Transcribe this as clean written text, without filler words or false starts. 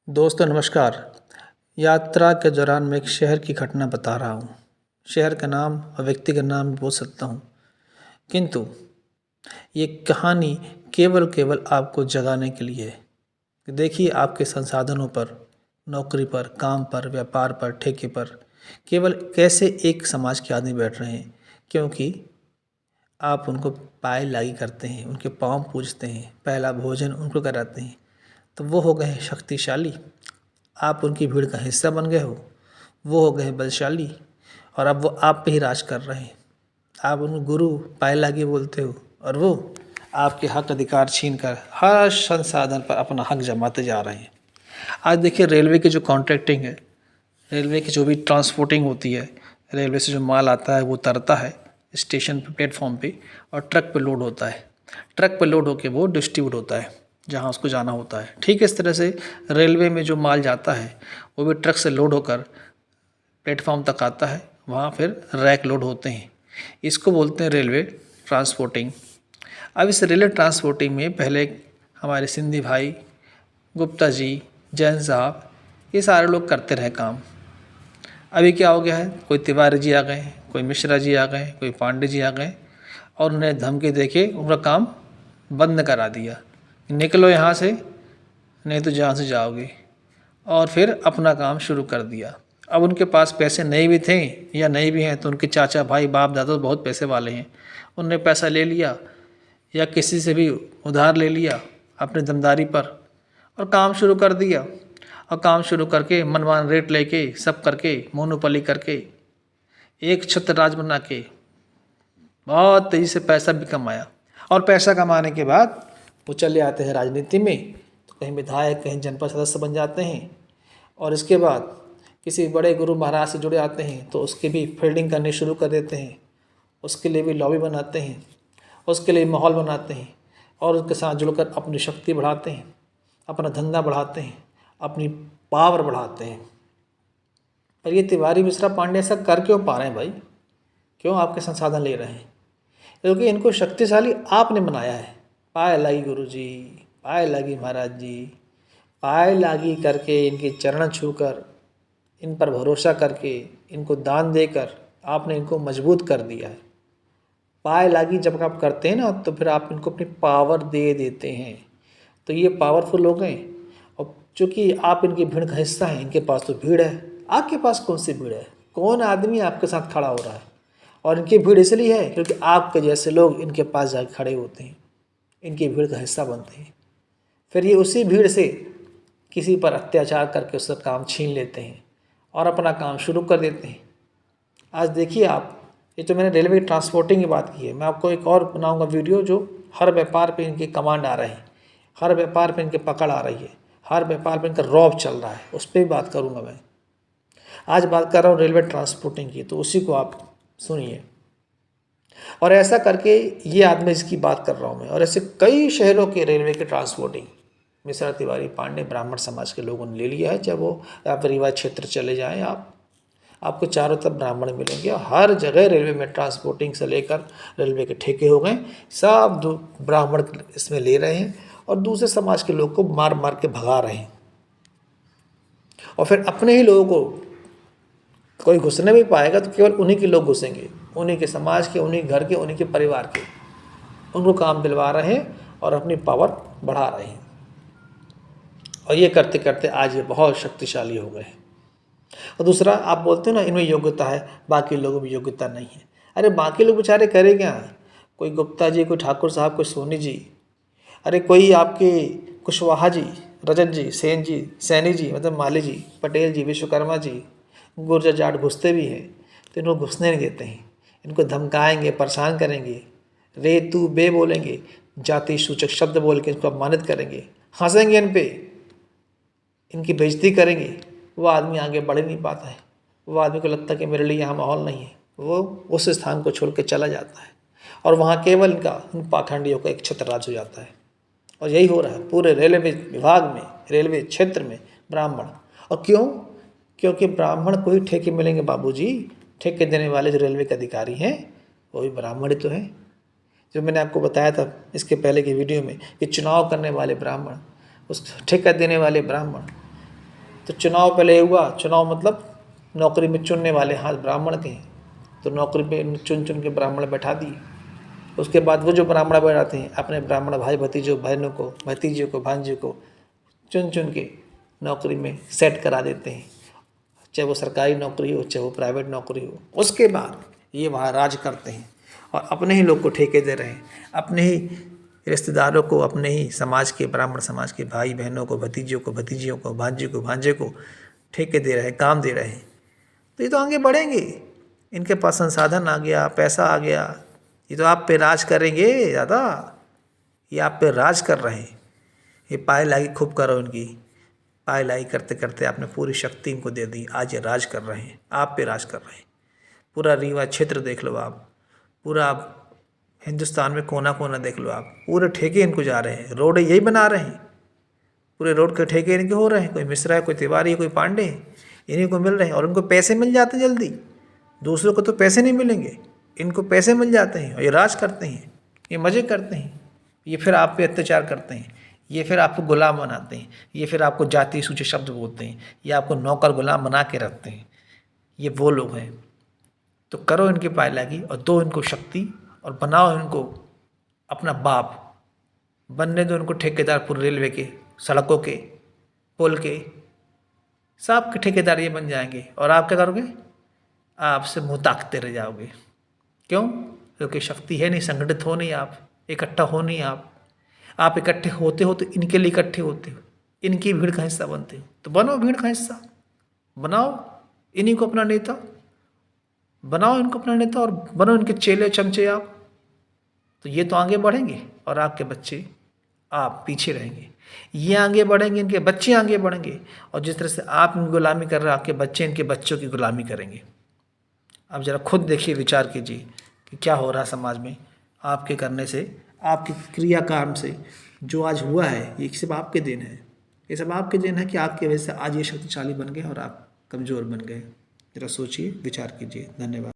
दोस्तों नमस्कार। यात्रा के दौरान मैं एक शहर की घटना बता रहा हूँ। शहर का नाम और व्यक्ति का नाम भी बोल सकता हूँ, किंतु ये कहानी केवल आपको जगाने के लिए है कि देखिए आपके संसाधनों पर, नौकरी पर, काम पर, व्यापार पर, ठेके पर केवल कैसे एक समाज के आदमी बैठ रहे हैं, क्योंकि आप उनको पाए लागी करते हैं, उनके पाँव पूजते हैं, पहला भोजन उनको कराते हैं, तो वो हो गए हैं शक्तिशाली। आप उनकी भीड़ का हिस्सा बन गए हो, वो हो गए बलशाली और अब वो आप पे ही राज कर रहे हैं। आप उनको गुरु पाए लागी बोलते हो और वो आपके हक अधिकार छीन कर हर संसाधन पर अपना हक जमाते जा रहे हैं। आज देखिए रेलवे की जो कॉन्ट्रैक्टिंग है, रेलवे की जो भी ट्रांसपोर्टिंग होती है, रेलवे से जो माल आता है वो उतरता है स्टेशन पे, प्लेटफॉर्म पे और ट्रक पे लोड होता है। ट्रक पे लोड होके वो डिस्ट्रीब्यूट होता है जहाँ उसको जाना होता है। ठीक इस तरह से रेलवे में जो माल जाता है वो भी ट्रक से लोड होकर प्लेटफॉर्म तक आता है, वहाँ फिर रैक लोड होते हैं। इसको बोलते हैं रेलवे ट्रांसपोर्टिंग। अब इस रेलवे ट्रांसपोर्टिंग में पहले हमारे सिंधी भाई, गुप्ता जी, जैन साहब, ये सारे लोग करते रहे काम। अभी क्या हो गया है, कोई तिवारी जी आ गए, कोई मिश्रा जी आ गए, कोई पांडे जी आ गए और उन्हें धमकी देके उनका काम बंद करा दिया, निकलो यहाँ से नहीं तो जहाँ से जाओगे, और फिर अपना काम शुरू कर दिया। अब उनके पास पैसे नहीं भी थे या नहीं भी हैं तो उनके चाचा भाई बाप दादा तो बहुत पैसे वाले हैं, उनने पैसा ले लिया या किसी से भी उधार ले लिया अपनी दमदारी पर और काम शुरू कर दिया। और काम शुरू करके मनमान रेट लेके सब करके मोनोपोली करके एक छत्र राज बना के बहुत तेज़ी से पैसा भी कमाया। और पैसा कमाने के बाद वो चले आते हैं राजनीति में, तो कहीं विधायक, कहीं जनपद सदस्य बन जाते हैं और इसके बाद किसी बड़े गुरु महाराज से जुड़े आते हैं तो उसकी भी फील्डिंग करनी शुरू कर देते हैं, उसके लिए भी लॉबी बनाते हैं, उसके लिए माहौल बनाते हैं और उसके साथ जुड़कर अपनी शक्ति बढ़ाते हैं, अपना धंधा बढ़ाते हैं, अपनी पावर बढ़ाते हैं। पर ये तिवारी मिश्रा पांडे ऐसा कर क्यों पा रहे हैं भाई? क्यों आपके संसाधन ले रहे हैं? क्योंकि इनको शक्तिशाली आपने बनाया है। पाए लागी गुरु जी, पाए लागी महाराज जी, पाए लागी करके इनके चरण छूकर, इन पर भरोसा करके, इनको दान देकर आपने इनको मजबूत कर दिया है। पाए लागी जब आप करते हैं ना तो फिर आप इनको अपनी पावर दे देते हैं, तो ये पावरफुल हो गए। और चूँकि आप इनकी भीड़ का हिस्सा हैं, इनके पास तो भीड़ है, आपके पास कौन सी भीड़ है? कौन आदमी आपके साथ खड़ा हो रहा है? और इनकी भीड़ इसलिए है क्योंकि आपके जैसे लोग इनके पास जाकर खड़े होते हैं, इनकी भीड़ का हिस्सा बनते हैं। फिर ये उसी भीड़ से किसी पर अत्याचार करके उसका काम छीन लेते हैं और अपना काम शुरू कर देते हैं। आज देखिए आप, ये तो मैंने रेलवे ट्रांसपोर्टिंग की बात की है, मैं आपको एक और बनाऊंगा वीडियो जो हर व्यापार पे इनकी कमांड आ रही है, हर व्यापार पे इनकी पकड़ आ रही है, हर व्यापार पे इनका रौब चल रहा है, उस पर भी बात करूंगा मैं। आज बात कर रहा हूँ रेलवे ट्रांसपोर्टिंग की, तो उसी को आप सुनिए। और ऐसा करके ये आदमी इसकी बात कर रहा हूँ मैं, और ऐसे कई शहरों के रेलवे के ट्रांसपोर्टिंग मिश्रा, तिवारी, पांडे, ब्राह्मण समाज के लोगों ने ले लिया है। चाहे वो आप रीवा क्षेत्र चले जाएँ, आपको चारों तरफ ब्राह्मण मिलेंगे और हर जगह रेलवे में ट्रांसपोर्टिंग से लेकर रेलवे के ठेके हो गए, सब ब्राह्मण इसमें ले रहे हैं और दूसरे समाज के लोग को मार मार के भगा रहे हैं। और फिर अपने ही लोगों को कोई घुसने भी पाएगा तो केवल उन्हीं के लोग घुसेंगे, उन्हीं के समाज के, उन्हीं घर के, उन्हीं के परिवार के, उनको काम दिलवा रहे हैं और अपनी पावर बढ़ा रहे हैं। और ये करते करते आज ये बहुत शक्तिशाली हो गए हैं। और दूसरा, आप बोलते हो ना इनमें योग्यता है, बाकी लोगों में योग्यता नहीं है। अरे बाकी लोग बेचारे करें क्या? कोई गुप्ता जी, कोई ठाकुर साहब, कोई सोनी जी, अरे कोई आपके कुशवाहा जी, रजत जी, सेन जी, सैनी जी, मतलब माली जी, पटेल जी, विश्वकर्मा जी, गुर्जर जाट घुसते भी हैं तो इनको घुसने नहीं देते हैं। इनको धमकाएंगे, परेशान करेंगे, रे तू बे बोलेंगे, जाति सूचक शब्द बोल के इनको अपमानित करेंगे, हंसेंगे इन पे, इनकी बेइज्जती करेंगे। वो आदमी आगे बढ़ नहीं पाता है, वो आदमी को लगता है कि मेरे लिए यहाँ माहौल नहीं है, वो उस स्थान को छोड़ के चला जाता है और वहाँ केवल इन पाखंडियों का एक छत्र राज हो जाता है। और यही हो रहा है पूरे रेलवे विभाग में, रेलवे क्षेत्र में ब्राह्मण। और क्यों? क्योंकि ब्राह्मण को ही ठेके मिलेंगे बाबूजी। ठेके देने वाले जो रेलवे के अधिकारी हैं वो भी ब्राह्मण ही तो हैं। जो मैंने आपको बताया था इसके पहले की वीडियो में कि चुनाव करने वाले ब्राह्मण, उस ठेका देने वाले ब्राह्मण, तो चुनाव पहले हुआ, चुनाव मतलब नौकरी में चुनने वाले हाथ ब्राह्मण के हैं, तो नौकरी पे चुन चुन के ब्राह्मण बैठा दिए। उसके बाद वो जो ब्राह्मण बैठाते हैं अपने ब्राह्मण भाई भतीजों, बहनों को, भतीजियों को, भांजियों को चुन चुन के नौकरी में सेट करा देते हैं, चाहे वो सरकारी नौकरी हो, चाहे वो प्राइवेट नौकरी हो। उसके बाद ये वहाँ राज करते हैं और अपने ही लोग को ठेके दे रहे हैं, अपने ही रिश्तेदारों को, अपने ही समाज के, ब्राह्मण समाज के भाई बहनों को, भतीजियों को, भतीजियों को, भांजियों को, भांजे को ठेके दे रहे हैं, काम दे रहे हैं। तो ये तो आगे बढ़ेंगे, इनके पास संसाधन आ गया, पैसा आ गया, ये तो आप पे राज करेंगे दादा, ये आप पे राज कर रहे हैं। ये पाए लागी खूब करो इनकी, पाए लाई करते करते आपने पूरी शक्ति इनको दे दी, आज ये राज कर रहे हैं, आप पे राज कर रहे हैं। पूरा रीवा क्षेत्र देख लो आप, पूरा आप हिंदुस्तान में कोना कोना देख लो आप, पूरे ठेके इनको जा रहे हैं, रोड यही बना रहे हैं, पूरे रोड के ठेके इनके हो रहे हैं। कोई मिश्रा है, कोई तिवारी है, कोई पांडे है, इन्हीं को मिल रहे हैं और उनको पैसे मिल जाते हैं जल्दी। दूसरों को तो पैसे नहीं मिलेंगे, इनको पैसे मिल जाते हैं और ये राज करते हैं, ये मज़े करते हैं, ये फिर आप पे अत्याचार करते हैं, ये फिर आपको गुलाम बनाते हैं, ये फिर आपको जाति सूचे शब्द बोलते हैं, ये आपको नौकर गुलाम बना के रखते हैं। ये वो लोग हैं। तो करो इनकी पायलागी और दो इनको शक्ति और बनाओ इनको अपना बाप, बनने दो इनको ठेकेदार पूरे रेलवे के, सड़कों के, पुल के, सब के ठेकेदार ये बन जाएंगे। और आप क्या करोगे? आपसे मुँह ताकते रह जाओगे। क्यों? क्योंकि शक्ति है नहीं, संगठित हो नहीं, आप इकट्ठा हो नहीं। आप इकट्ठे होते हो तो इनके लिए इकट्ठे होते हो, इनकी भीड़ का हिस्सा बनते हो। तो बनो भीड़ का हिस्सा, बनाओ इन्हीं को अपना नेता, बनाओ इनको अपना नेता और बनो इनके चेले चमचे आप। तो ये तो आगे बढ़ेंगे और आपके बच्चे, आप पीछे रहेंगे। ये आगे बढ़ेंगे, इनके बच्चे आगे बढ़ेंगे और जिस तरह से आप इनकी गुलामी कर रहे हैं, आपके बच्चे इनके बच्चों की गुलामी करेंगे। आप ज़रा खुद देखिए, विचार कीजिए कि क्या हो रहा है समाज में आपके करने से, आपके क्रियाकर्म से। जो आज हुआ है ये सिर्फ आपके देन है, ये सब आपके देन है कि आपकी वजह से आज ये शक्तिशाली बन गए और आप कमज़ोर बन गए। ज़रा सोचिए, विचार कीजिए। धन्यवाद।